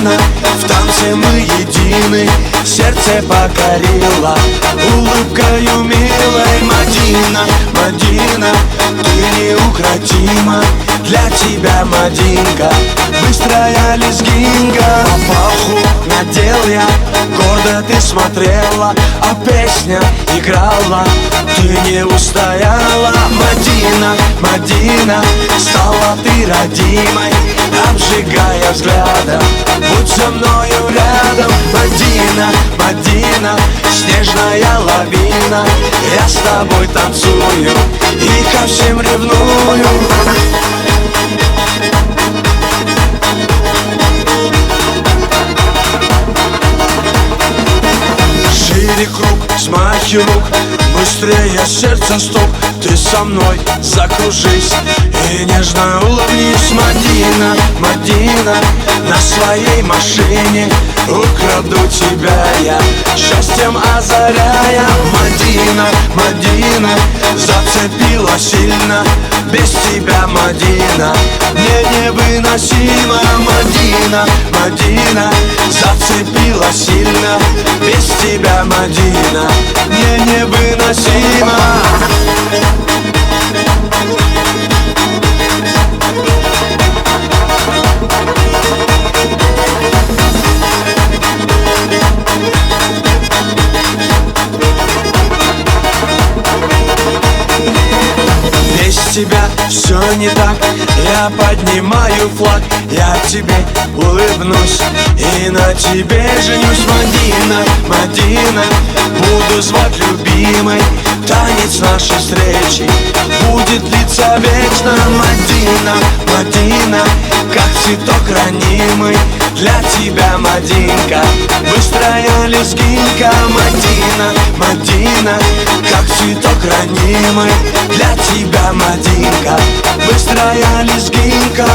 Мадина, в танце мы едины, сердце покорила улыбкою милой. Мадина, Мадина, ты неукротима, для тебя, Мадинка, быстрая лезгинка. По паху надел я, гордо ты смотрела, а песня играла, ты не устояла. Мадина, Мадина, стала ты родимой, обжигая взглядом, будь со мною рядом. Мадина, Мадина, снежная лавина, я с тобой танцую и ко всем ревную. Шире круг, смахи рук, быстрее сердце стук, ты со мной закружись и нежно улыбнись. Мадина, Мадина, на своей машине украду тебя я, счастьем озаряя. Мадина, Мадина, зацепила сильно, без тебя, Мадина, мне невыносимо. Мадина, Мадина, зацепила сильно, без тебя, Мадина, мне невыносимо. Без тебя все не так, я поднимаю флаг, я тебе улыбнусь и на тебе женюсь. Мадина, Мадина, буду звать любимой, танец нашей встречи будет длиться вечно. Мадина, Мадина, как цветок ранимый, для тебя, Мадинка, быстрая лезгинка. Мадина, Мадина, как цветок ранимый, для тебя, Мадинка, быстрая лезгинка.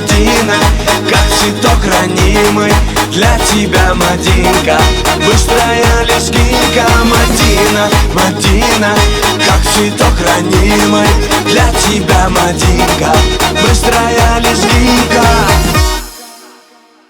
Мадина, как цветок ранимый, для тебя, Мадинка, быстрая лезгинка. Мадина, Мадина, как цветок ранимый, для тебя, Мадинка, быстрая лезгинка.